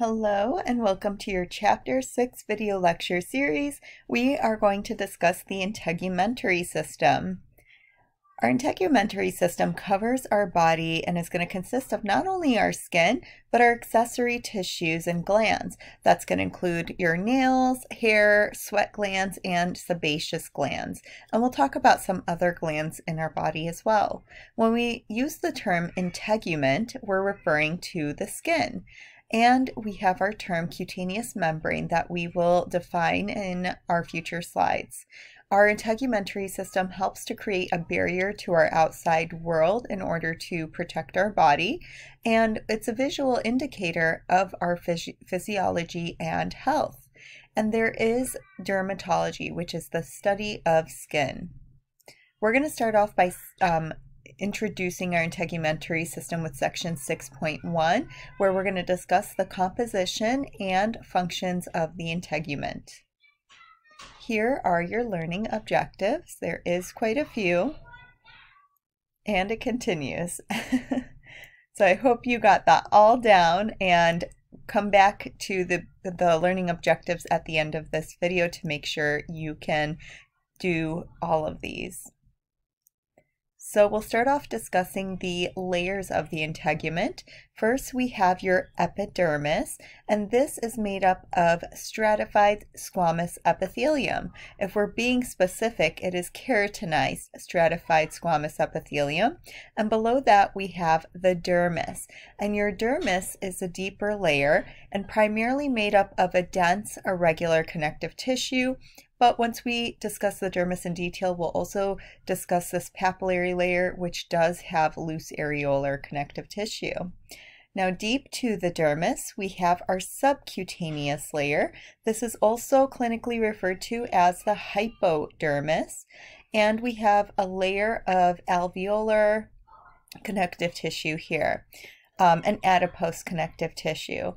Hello and welcome to your Chapter 6 video lecture series. We are going to discuss the integumentary system. Our integumentary system covers our body and is going to consist of not only our skin, but our accessory tissues and glands. That's going to include your nails, hair, sweat glands, and sebaceous glands. And we'll talk about some other glands in our body as well. When we use the term integument, we're referring to the skin. And we have our term cutaneous membrane that we will define in our future slides. Our integumentary system helps to create a barrier to our outside world in order to protect our body, and it's a visual indicator of our physiology and health. And there is dermatology, which is the study of skin. We're going to start off by introducing our integumentary system with section 6.1, where we're going to discuss the composition and functions of the integument. Here are your learning objectives. There is quite a few, and it continues. So I hope you got that all down and come back to the learning objectives at the end of this video to make sure you can do all of these. So we'll start off discussing the layers of the integument. First, we have your epidermis, and this is made up of stratified squamous epithelium. If we're being specific, it is keratinized stratified squamous epithelium. And below that, we have the dermis. And your dermis is a deeper layer and primarily made up of a dense, irregular connective tissue. But once we discuss the dermis in detail, we'll also discuss this papillary layer, which does have loose areolar connective tissue. Now, deep to the dermis, we have our subcutaneous layer. This is also clinically referred to as the hypodermis. And we have a layer of alveolar connective tissue here, an adipose connective tissue.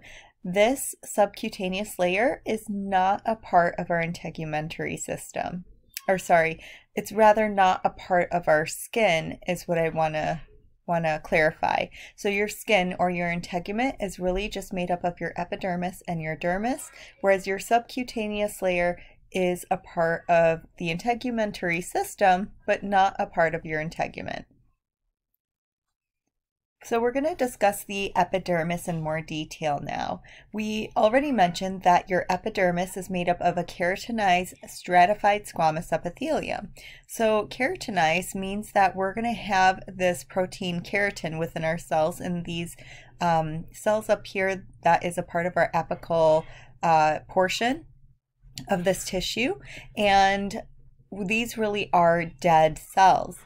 This subcutaneous layer is not a part of our integumentary system. Or sorry, it's rather not a part of our skin is what I want to clarify. So your skin or your integument is really just made up of your epidermis and your dermis, whereas your subcutaneous layer is a part of the integumentary system, but not a part of your integument. So we're going to discuss the epidermis in more detail now. We already mentioned that your epidermis is made up of a keratinized stratified squamous epithelium. So keratinized means that we're going to have this protein keratin within our cells, and these cells up here, that is a part of our apical portion of this tissue, and these really are dead cells.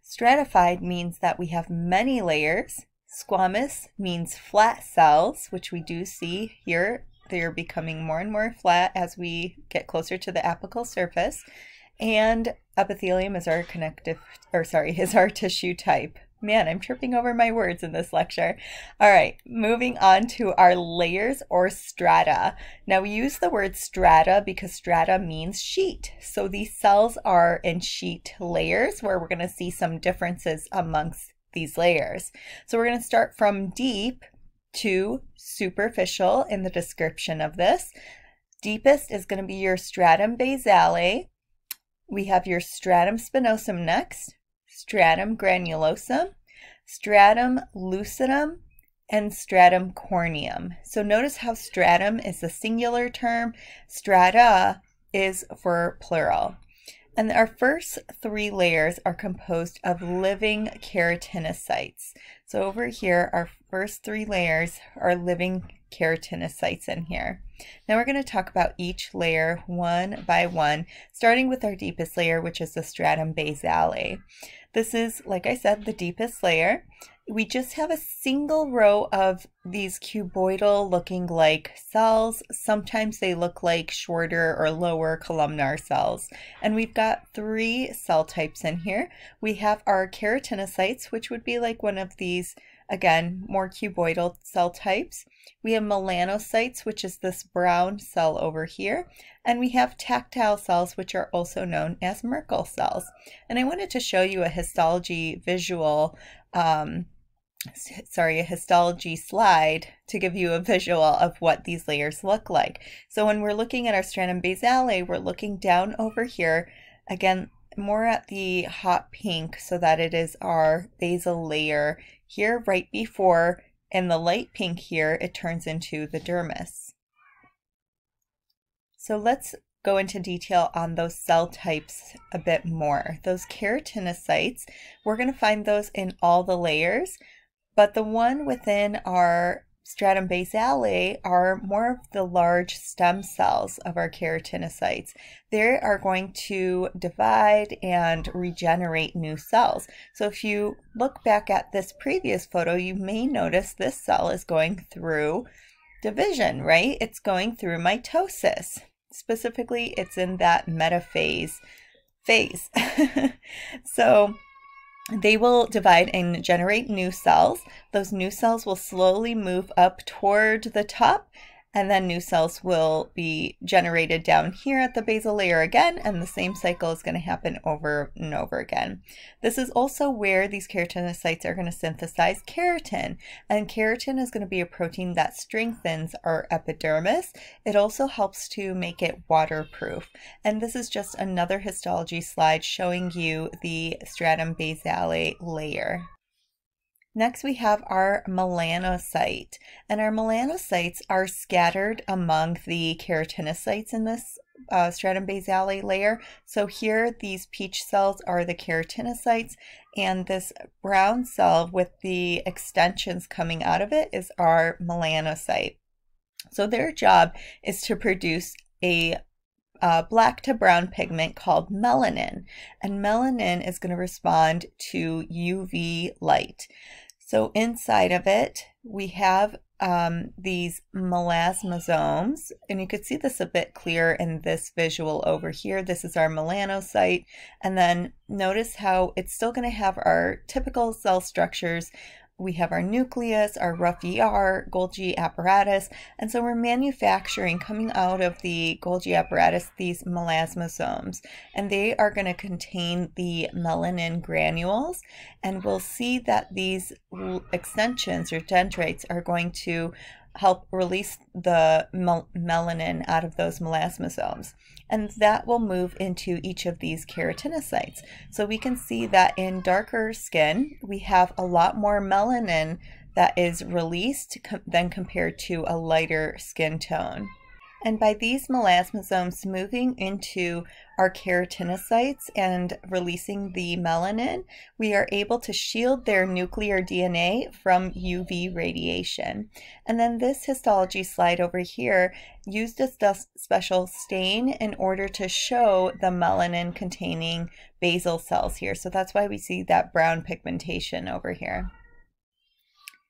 Stratified means that we have many layers. Squamous means flat cells, which we do see here. They're becoming more and more flat as we get closer to the apical surface. And epithelium is our is our tissue type. Man, I'm tripping over my words in this lecture. All right, moving on to our layers or strata. Now we use the word strata because strata means sheet. So these cells are in sheet layers where we're going to see some differences amongst these layers. So we're going to start from deep to superficial in the description of this. Deepest is going to be your stratum basale. We have your stratum spinosum next, stratum granulosum, stratum lucidum, and stratum corneum. So notice how stratum is the singular term, strata is for plural. And our first three layers are composed of living keratinocytes. So over here, our first three layers are living keratinocytes in here. Now we're going to talk about each layer one by one, starting with our deepest layer, which is the stratum basale. This is, like I said, the deepest layer. We just have a single row of these cuboidal looking like cells. Sometimes they look like shorter or lower columnar cells. And we've got three cell types in here. We have our keratinocytes, which would be like one of these, again, more cuboidal cell types. We have melanocytes, which is this brown cell over here. And we have tactile cells, which are also known as Merkel cells. And I wanted to show you a histology visual a histology slide to give you a visual of what these layers look like. So when we're looking at our stratum basale, we're looking down over here, again, more at the hot pink so that it is our basal layer here right before, in the light pink here, it turns into the dermis. So let's go into detail on those cell types a bit more. Those keratinocytes, we're going to find those in all the layers, but the one within our stratum basale are more of the large stem cells of our keratinocytes. They are going to divide and regenerate new cells. So if you look back at this previous photo, you may notice this cell is going through division, right? It's going through mitosis. Specifically, it's in that metaphase phase. So they will divide and generate new cells. Those new cells will slowly move up toward the top, and then new cells will be generated down here at the basal layer again, and the same cycle is going to happen over and over again. This is also where these keratinocytes are going to synthesize keratin, and keratin is going to be a protein that strengthens our epidermis. It also helps to make it waterproof, and this is just another histology slide showing you the stratum basale layer. Next, we have our melanocyte, and our melanocytes are scattered among the keratinocytes in this stratum basale layer. So here, these peach cells are the keratinocytes, and this brown cell with the extensions coming out of it is our melanocyte. So their job is to produce a black to brown pigment called melanin, and melanin is going to respond to UV light. So inside of it, we have these melasmosomes, and you could see this a bit clearer in this visual over here. This is our melanocyte, and then notice how it's still going to have our typical cell structures. We have our nucleus, our rough ER, Golgi apparatus, and so we're manufacturing, coming out of the Golgi apparatus, these melasmosomes, and they are going to contain the melanin granules, and we'll see that these extensions or dendrites are going to help release the melanin out of those melasmosomes, and that will move into each of these keratinocytes. So we can see that in darker skin, we have a lot more melanin that is released than compared to a lighter skin tone. And by these melasmosomes moving into our keratinocytes and releasing the melanin, we are able to shield their nuclear DNA from UV radiation. And then this histology slide over here used a special stain in order to show the melanin containing basal cells here. So that's why we see that brown pigmentation over here.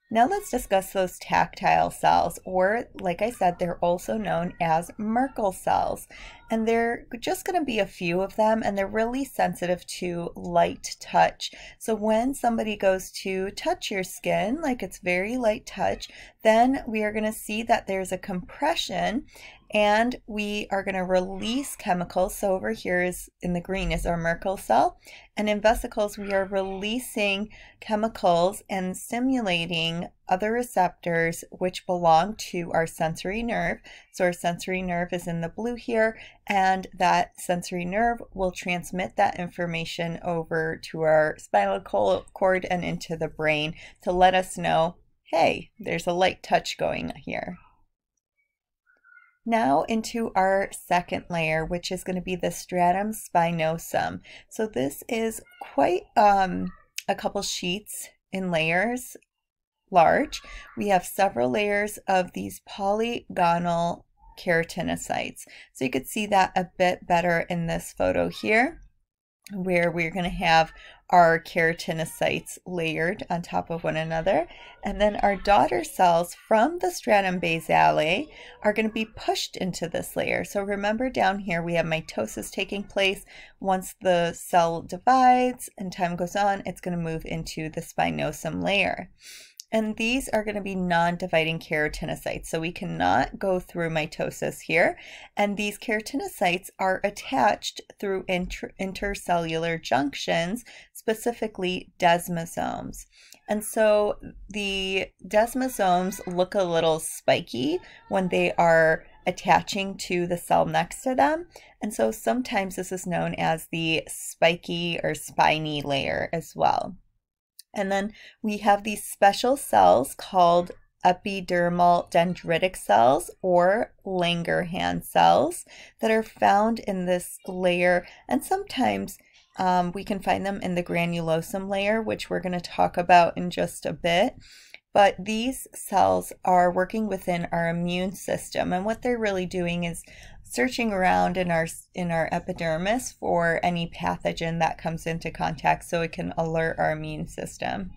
Now let's discuss those tactile cells, or like I said, they're also known as Merkel cells. And they're just going to be a few of them, and they're really sensitive to light touch. So when somebody goes to touch your skin, like it's very light touch, then we are going to see that there's a compression, and we are going to release chemicals. So over here is in the green is our Merkel cell, and in vesicles we are releasing chemicals and stimulating other receptors which belong to our sensory nerve. So our sensory nerve is in the blue here, and that sensory nerve will transmit that information over to our spinal cord and into the brain to let us know, hey, there's a light touch going here. Now into our second layer, which is going to be the stratum spinosum. So this is quite a couple sheets in layers large. We have several layers of these polygonal keratinocytes. So you could see that a bit better in this photo here, where we're going to have our keratinocytes layered on top of one another, and then our daughter cells from the stratum basale are going to be pushed into this layer. So remember, down here we have mitosis taking place. Once the cell divides and time goes on, it's going to move into the spinosum layer. And these are going to be non-dividing keratinocytes, so we cannot go through mitosis here. And these keratinocytes are attached through intercellular junctions, specifically desmosomes. And so the desmosomes look a little spiky when they are attaching to the cell next to them. And so sometimes this is known as the spiky or spiny layer as well. And then we have these special cells called epidermal dendritic cells or Langerhans cells that are found in this layer, and sometimes we can find them in the granulosum layer, which we're going to talk about in just a bit. But these cells are working within our immune system, and what they're really doing is searching around in our epidermis for any pathogen that comes into contact so it can alert our immune system.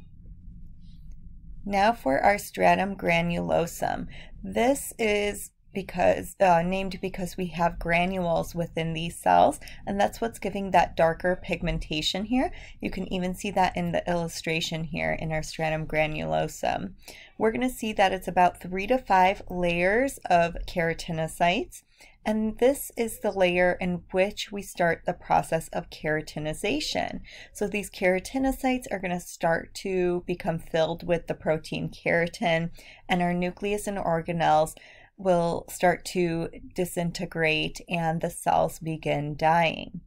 Now for our stratum granulosum. This is named because we have granules within these cells, and that's what's giving that darker pigmentation here. You can even see that in the illustration here in our stratum granulosum. We're going to see that it's about 3 to 5 layers of keratinocytes, and this is the layer in which we start the process of keratinization. So these keratinocytes are going to start to become filled with the protein keratin, and our nucleus and organelles will start to disintegrate and the cells begin dying.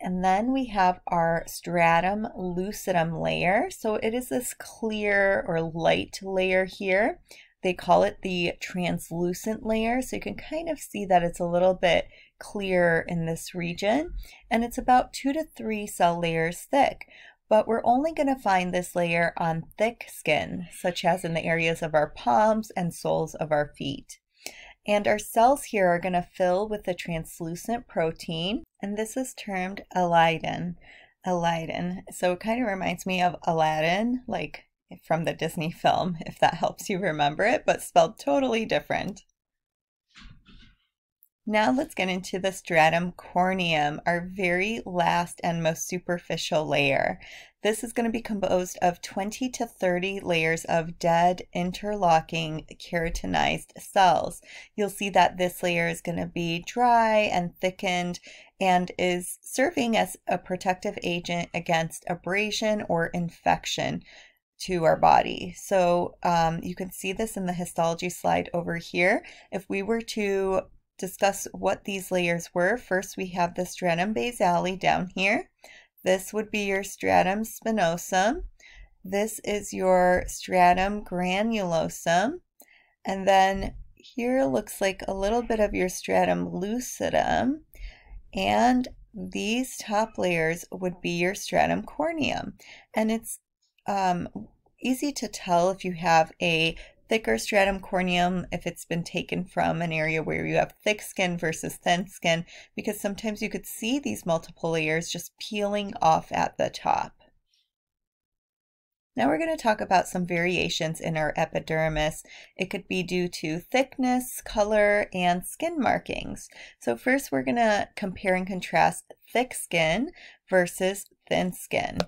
And then we have our stratum lucidum layer. So it is this clear or light layer here. They call it the translucent layer. So you can kind of see that it's a little bit clearer in this region. And it's about 2 to 3 cell layers thick. But we're only going to find this layer on thick skin, such as in the areas of our palms and soles of our feet. And our cells here are going to fill with the translucent protein, and this is termed elidin. So it kind of reminds me of Aladdin, like from the Disney film, if that helps you remember it, but spelled totally different. Now let's get into the stratum corneum, our very last and most superficial layer. This is going to be composed of 20 to 30 layers of dead, interlocking, keratinized cells. You'll see that this layer is going to be dry and thickened and is serving as a protective agent against abrasion or infection to our body. So you can see this in the histology slide over here. If we were to discuss what these layers were, first we have the stratum basale down here. This would be your stratum spinosum. This is your stratum granulosum. And then here looks like a little bit of your stratum lucidum. And these top layers would be your stratum corneum. And it's easy to tell if you have a thicker stratum corneum if it's been taken from an area where you have thick skin versus thin skin, because sometimes you could see these multiple layers just peeling off at the top. Now we're going to talk about some variations in our epidermis. It could be due to thickness, color, and skin markings. So first we're going to compare and contrast thick skin versus thin skin.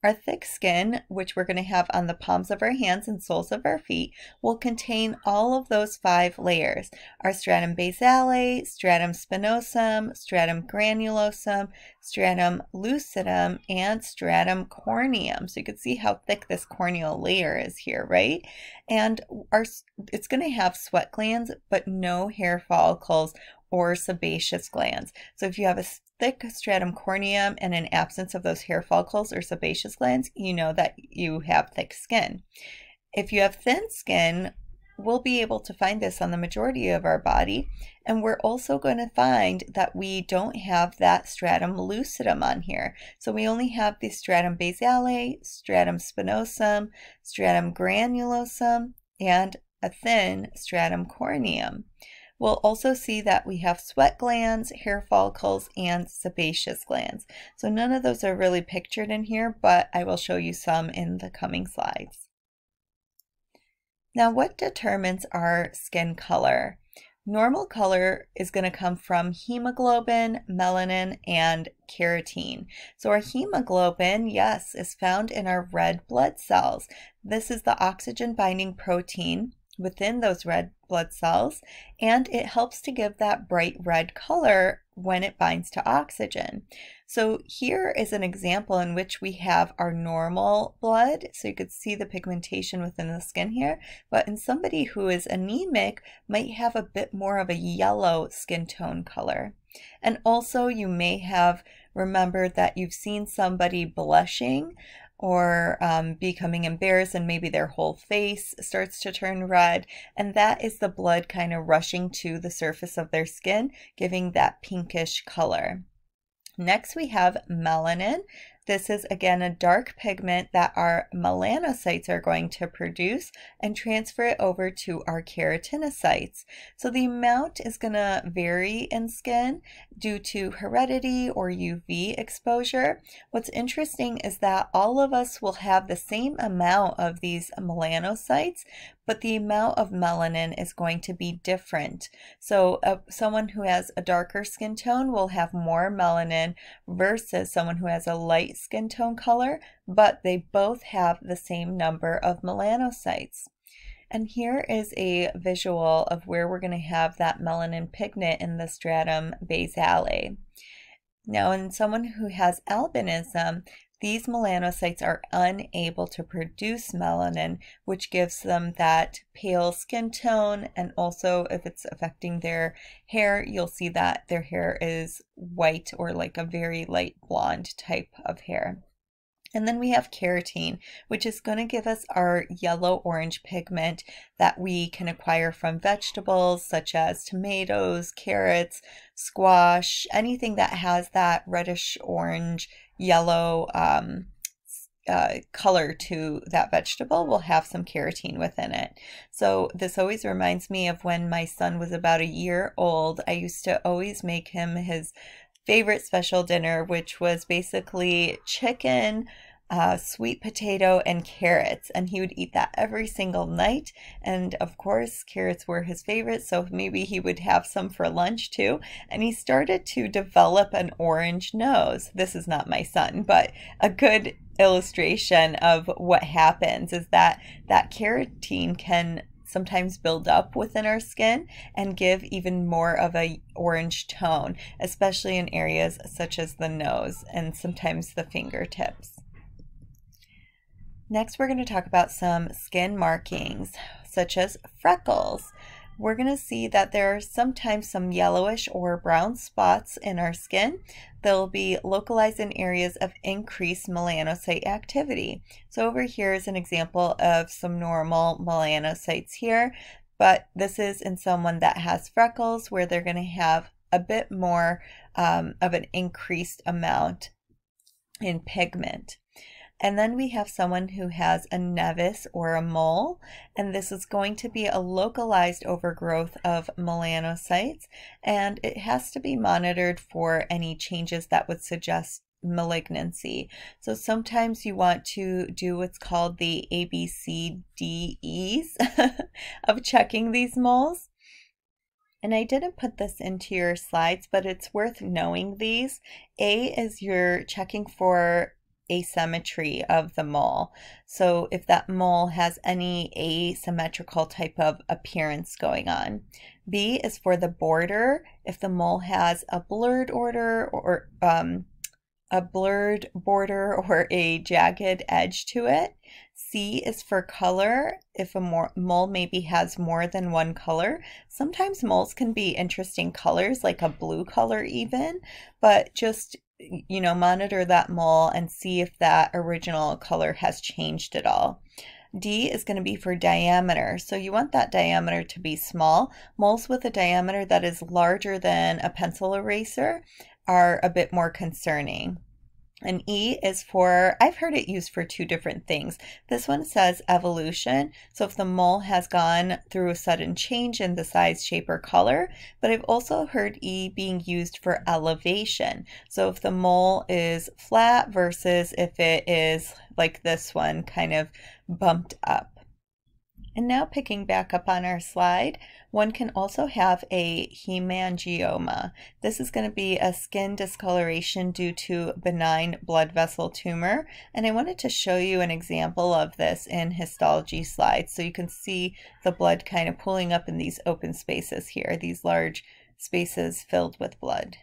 Our thick skin, which we're going to have on the palms of our hands and soles of our feet, will contain all of those 5 layers. Our stratum basale, stratum spinosum, stratum granulosum, stratum lucidum, and stratum corneum. So you can see how thick this corneal layer is here, right? And it's going to have sweat glands, but no hair follicles or sebaceous glands. So if you have a thick stratum corneum and an absence of those hair follicles or sebaceous glands, you know that you have thick skin. If you have thin skin, we'll be able to find this on the majority of our body, and we're also going to find that we don't have that stratum lucidum on here. So we only have the stratum basale, stratum spinosum, stratum granulosum, and a thin stratum corneum. We'll also see that we have sweat glands, hair follicles, and sebaceous glands. So none of those are really pictured in here, but I will show you some in the coming slides. Now, what determines our skin color? Normal color is going to come from hemoglobin, melanin, and keratin. So our hemoglobin, yes, is found in our red blood cells. This is the oxygen binding protein within those red blood cells, and it helps to give that bright red color when it binds to oxygen. So here is an example in which we have our normal blood. So you could see the pigmentation within the skin here, but in somebody who is anemic might have a bit more of a yellow skin tone color. And also you may have remembered that you've seen somebody blushing or becoming embarrassed, and maybe their whole face starts to turn red, and that is the blood kind of rushing to the surface of their skin, giving that pinkish color. Next we have melanin. This is again a dark pigment that our melanocytes are going to produce and transfer it over to our keratinocytes. So the amount is going to vary in skin due to heredity or UV exposure. What's interesting is that all of us will have the same amount of these melanocytes, but the amount of melanin is going to be different. So someone who has a darker skin tone will have more melanin versus someone who has a light skin tone color, but they both have the same number of melanocytes. And here is a visual of where we're going to have that melanin pigment in the stratum basale. Now, in someone who has albinism, these melanocytes are unable to produce melanin, which gives them that pale skin tone, and also if it's affecting their hair, you'll see that their hair is white or like a very light blonde type of hair. And then we have keratin, which is going to give us our yellow-orange pigment that we can acquire from vegetables such as tomatoes, carrots, squash, anything that has that reddish-orange yellow color to that vegetable will have some keratin within it. So this always reminds me of when my son was about a year old. I used to always make him his favorite special dinner, which was basically chicken, sweet potato, and carrots, and he would eat that every single night. And of course carrots were his favorite, so maybe he would have some for lunch too, and he started to develop an orange nose. This is not my son, but a good illustration of what happens is that keratin can sometimes build up within our skin and give even more of a orange tone, especially in areas such as the nose and sometimes the fingertips. Next, we're going to talk about some skin markings, such as freckles. We're going to see that there are sometimes some yellowish or brown spots in our skin. They'll be localized in areas of increased melanocyte activity. So over here is an example of some normal melanocytes here, but this is in someone that has freckles where they're going to have a bit more of an increased amount in pigment. And then we have someone who has a nevus or a mole, and this is going to be a localized overgrowth of melanocytes, and it has to be monitored for any changes that would suggest malignancy. So sometimes you want to do what's called the ABCDEs of checking these moles. And I didn't put this into your slides, but it's worth knowing these. A is you're checking for asymmetry of the mole. So if that mole has any asymmetrical type of appearance going on. B is for the border, if the mole has a blurred border or a jagged edge to it. C is for color, if a mole maybe has more than one color. Sometimes moles can be interesting colors, like a blue color even, but just monitor that mole and see if that original color has changed at all. D is going to be for diameter. So you want that diameter to be small. Moles with a diameter that is larger than a pencil eraser are a bit more concerning. And E is for, I've heard it used for two different things. This one says evolution, so if the mole has gone through a sudden change in the size, shape, or color, but I've also heard E being used for elevation. So if the mole is flat versus if it is like this one, kind of bumped up. And now picking back up on our slide, one can also have a hemangioma. This is going to be a skin discoloration due to benign blood vessel tumor. And I wanted to show you an example of this in histology slides so you can see the blood kind of pooling up in these open spaces here, these large spaces filled with blood.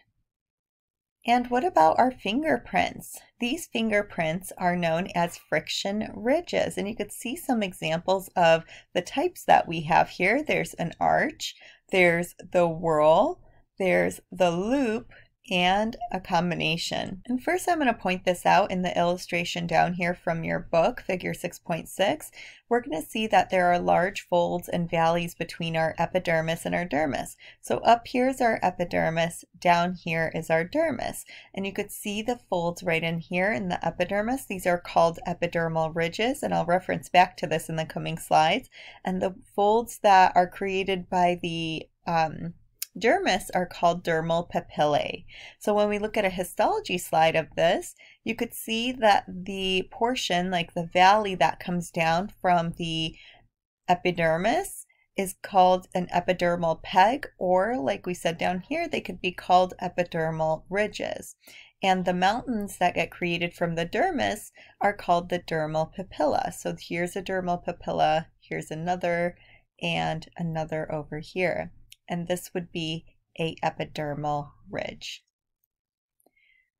And what about our fingerprints? These fingerprints are known as friction ridges, and you could see some examples of the types that we have here. There's an arch, there's the whorl, there's the loop, and a combination. And first I'm going to point this out in the illustration down here from your book, figure 6.6. We're going to see that there are large folds and valleys between our epidermis and our dermis. So up here is our epidermis, down here is our dermis. And you could see the folds right in here in the epidermis. These are called epidermal ridges, and I'll reference back to this in the coming slides. And the folds that are created by the dermis are called dermal papillae. So when we look at a histology slide of this, you could see that the portion, like the valley that comes down from the epidermis, is called an epidermal peg, or like we said down here, they could be called epidermal ridges. And the mountains that get created from the dermis are called the dermal papilla. So here's a dermal papilla, here's another, and another over here. And this would be a epidermal ridge.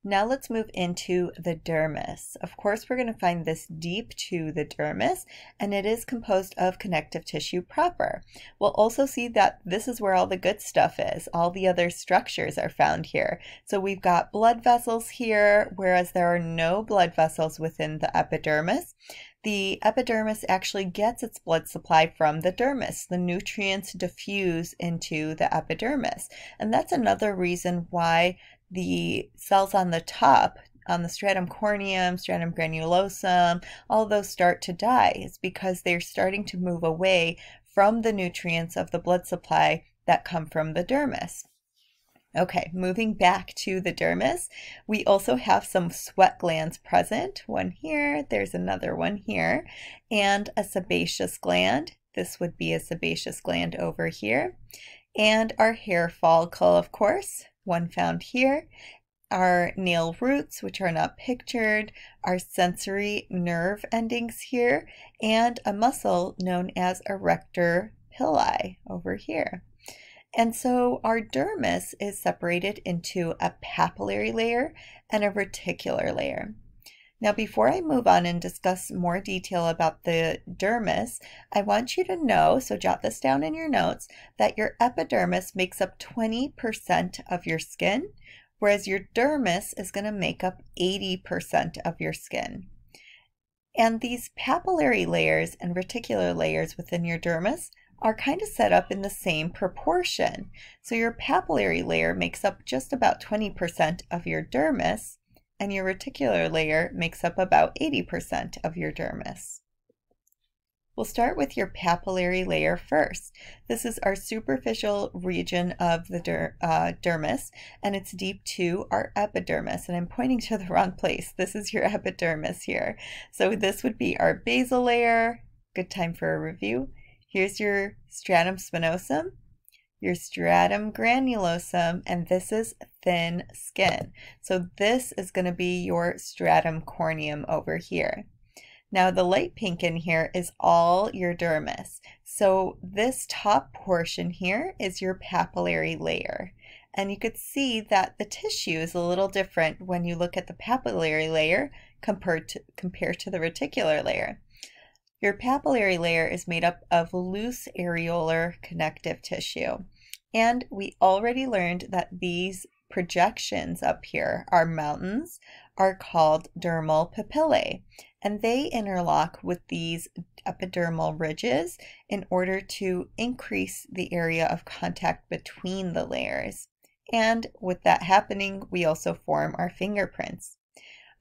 Now let's move into the dermis. Of course, we're going to find this deep to the dermis, and it is composed of connective tissue proper. We'll also see that this is where all the good stuff is. All the other structures are found here. So we've got blood vessels here, whereas there are no blood vessels within the epidermis. The epidermis actually gets its blood supply from the dermis. The nutrients diffuse into the epidermis. And that's another reason why the cells on the top, on the stratum corneum, stratum granulosum, all those start to die. It's because they're starting to move away from the nutrients of the blood supply that come from the dermis. Okay, moving back to the dermis, we also have some sweat glands present. One here, there's another one here, and a sebaceous gland. This would be a sebaceous gland over here. And our hair follicle, of course, one found here. Our nail roots, which are not pictured, our sensory nerve endings here, and a muscle known as erector pili over here. And so our dermis is separated into a papillary layer and a reticular layer. Now, before I move on and discuss more detail about the dermis, I want you to know, so jot this down in your notes, that your epidermis makes up 20% of your skin, whereas your dermis is going to make up 80% of your skin. And these papillary layers and reticular layers within your dermis are kind of set up in the same proportion. So your papillary layer makes up just about 20% of your dermis, and your reticular layer makes up about 80% of your dermis. We'll start with your papillary layer first. This is our superficial region of the dermis, and it's deep to our epidermis. And I'm pointing to the wrong place. This is your epidermis here. So this would be our basal layer. Good time for a review. Here's your stratum spinosum, your stratum granulosum, and this is thin skin. So this is going to be your stratum corneum over here. Now the light pink in here is all your dermis. So this top portion here is your papillary layer. And you could see that the tissue is a little different when you look at the papillary layer compared to the reticular layer. Your papillary layer is made up of loose areolar connective tissue. And we already learned that these projections up here, our mountains, are called dermal papillae. And they interlock with these epidermal ridges in order to increase the area of contact between the layers. And with that happening, we also form our fingerprints.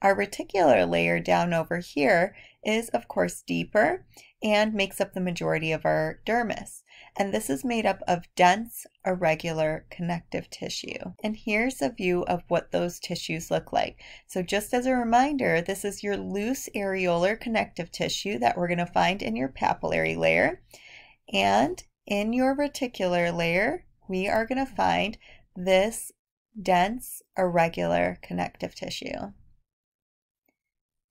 Our reticular layer down over here is, of course, deeper and makes up the majority of our dermis. And this is made up of dense, irregular connective tissue. And here's a view of what those tissues look like. So just as a reminder, this is your loose areolar connective tissue that we're going to find in your papillary layer. And in your reticular layer, we are going to find this dense, irregular connective tissue.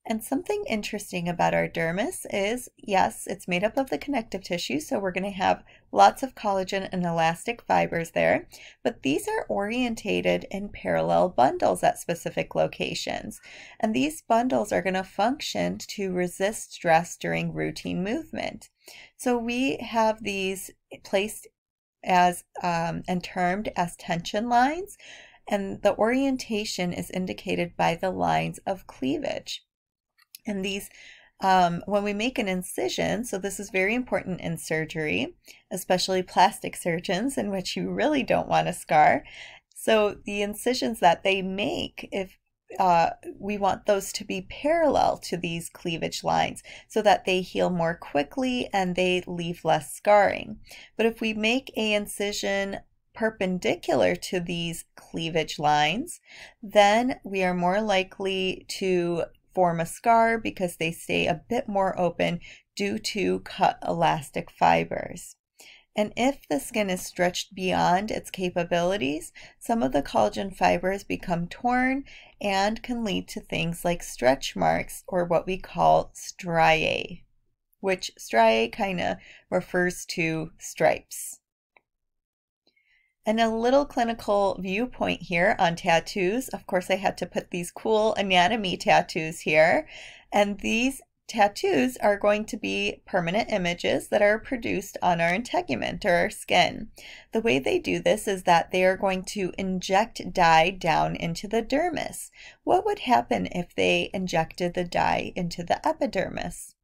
And something interesting about our dermis is, yes, it's made up of the connective tissue, so we're going to have lots of collagen and elastic fibers there, but these are orientated in parallel bundles at specific locations. And these bundles are going to function to resist stress during routine movement. So we have these placed as and termed as tension lines, and the orientation is indicated by the lines of cleavage. And these, when we make an incision, so this is very important in surgery, especially plastic surgeons, in which you really don't want a scar. So the incisions that they make, if we want those to be parallel to these cleavage lines so that they heal more quickly and they leave less scarring. But if we make an incision perpendicular to these cleavage lines, then we are more likely to form a scar because they stay a bit more open due to cut elastic fibers. And if the skin is stretched beyond its capabilities, some of the collagen fibers become torn and can lead to things like stretch marks, or what we call striae, which striae kind of refers to stripes. And a little clinical viewpoint here on tattoos. Of course, I had to put these cool anatomy tattoos here. And these tattoos are going to be permanent images that are produced on our integument, or our skin. The way they do this is that they are going to inject dye down into the dermis. What would happen if they injected the dye into the epidermis?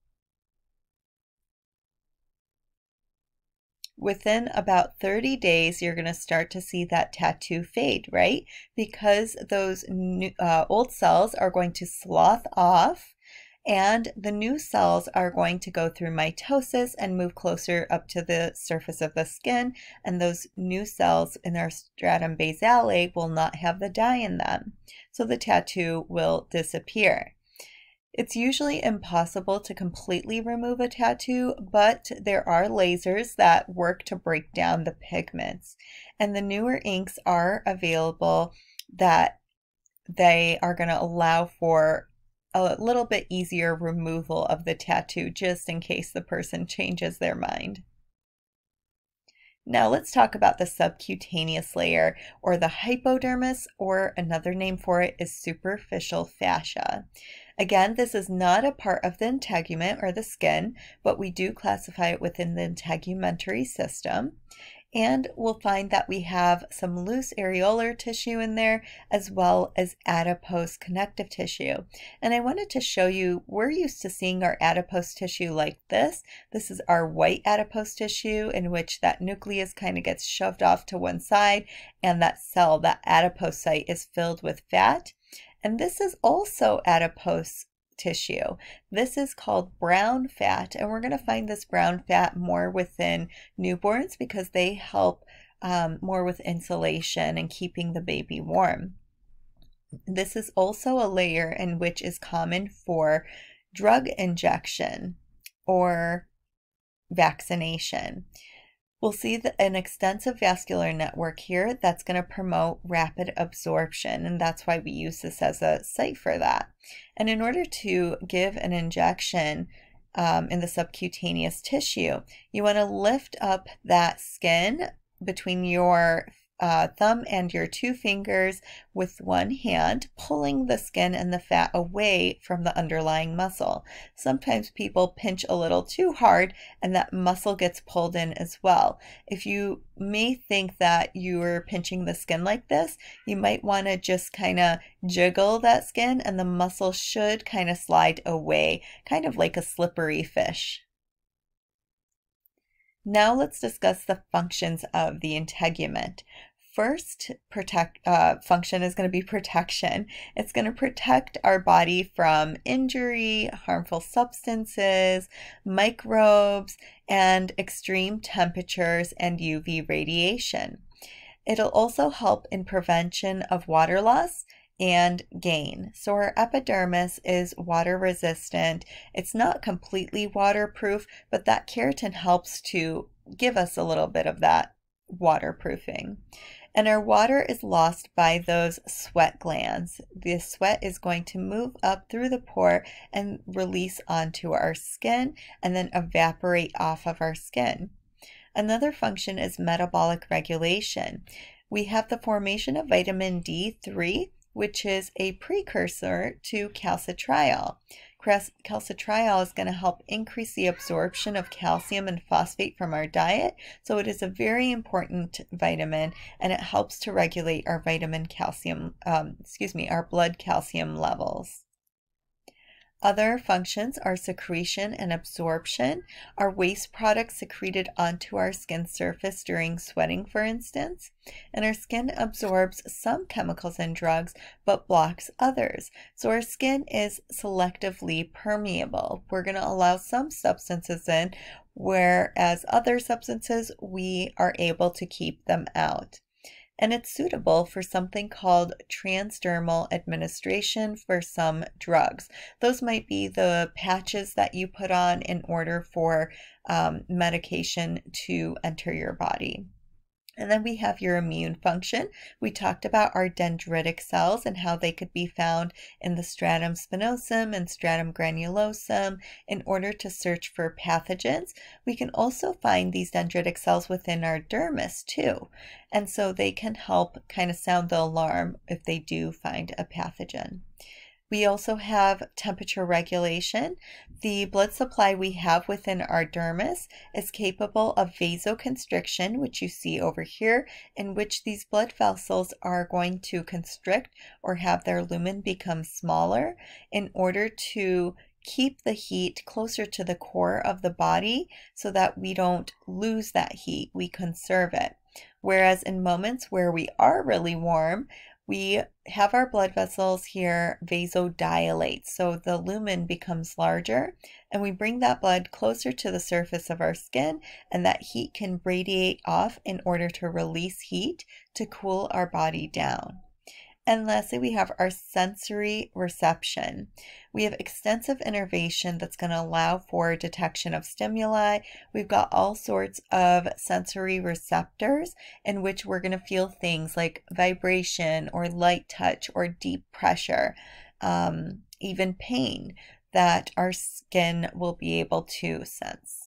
Within about 30 days, you're going to start to see that tattoo fade, right? Because those old cells are going to slough off, and the new cells are going to go through mitosis and move closer up to the surface of the skin, and those new cells in our stratum basale will not have the dye in them. So the tattoo will disappear. It's usually impossible to completely remove a tattoo, but there are lasers that work to break down the pigments. And the newer inks are available that they are going to allow for a little bit easier removal of the tattoo, just in case the person changes their mind. Now let's talk about the subcutaneous layer, or the hypodermis, or another name for it is superficial fascia. Again, this is not a part of the integument or the skin, but we do classify it within the integumentary system. And we'll find that we have some loose areolar tissue in there, as well as adipose connective tissue. And I wanted to show you, we're used to seeing our adipose tissue like this. This is our white adipose tissue, in which that nucleus kind of gets shoved off to one side, and that cell, that adipocyte, is filled with fat. And this is also adipose tissue. This is called brown fat, and we're going to find this brown fat more within newborns because they help more with insulation and keeping the baby warm. This is also a layer in which is common for drug injection or vaccination. We'll see an extensive vascular network here that's going to promote rapid absorption, and that's why we use this as a site for that. And in order to give an injection in the subcutaneous tissue, you want to lift up that skin between your thumb and your two fingers with one hand, pulling the skin and the fat away from the underlying muscle. Sometimes people pinch a little too hard and that muscle gets pulled in as well. If you may think that you're pinching the skin like this, you might want to just kind of jiggle that skin and the muscle should kind of slide away, kind of like a slippery fish. Now let's discuss the functions of the integument. First function is going to be protection. It's going to protect our body from injury, harmful substances, microbes, and extreme temperatures and UV radiation. It'll also help in prevention of water loss and gain. So our epidermis is water resistant. It's not completely waterproof, but that keratin helps to give us a little bit of that waterproofing. And our water is lost by those sweat glands. The sweat is going to move up through the pore and release onto our skin and then evaporate off of our skin. Another function is metabolic regulation. We have the formation of vitamin D3, which is a precursor to calcitriol. Calcitriol is going to help increase the absorption of calcium and phosphate from our diet, so it is a very important vitamin, and it helps to regulate our our blood calcium levels. Other functions are secretion and absorption. Our waste products secreted onto our skin surface during sweating, for instance. And our skin absorbs some chemicals and drugs, but blocks others. So our skin is selectively permeable. We're going to allow some substances in, whereas other substances, we are able to keep them out. And it's suitable for something called transdermal administration for some drugs. Those might be the patches that you put on in order for medication to enter your body. And then we have your immune function. We talked about our dendritic cells and how they could be found in the stratum spinosum and stratum granulosum in order to search for pathogens. We can also find these dendritic cells within our dermis too. And so they can help kind of sound the alarm if they do find a pathogen. We also have temperature regulation. The blood supply we have within our dermis is capable of vasoconstriction, which you see over here, in which these blood vessels are going to constrict or have their lumen become smaller in order to keep the heat closer to the core of the body so that we don't lose that heat, we conserve it. Whereas in moments where we are really warm, we have our blood vessels here vasodilate, so the lumen becomes larger, and we bring that blood closer to the surface of our skin, and that heat can radiate off in order to release heat to cool our body down. And lastly, we have our sensory reception. We have extensive innervation that's going to allow for detection of stimuli. We've got all sorts of sensory receptors in which we're going to feel things like vibration or light touch or deep pressure, even pain that our skin will be able to sense.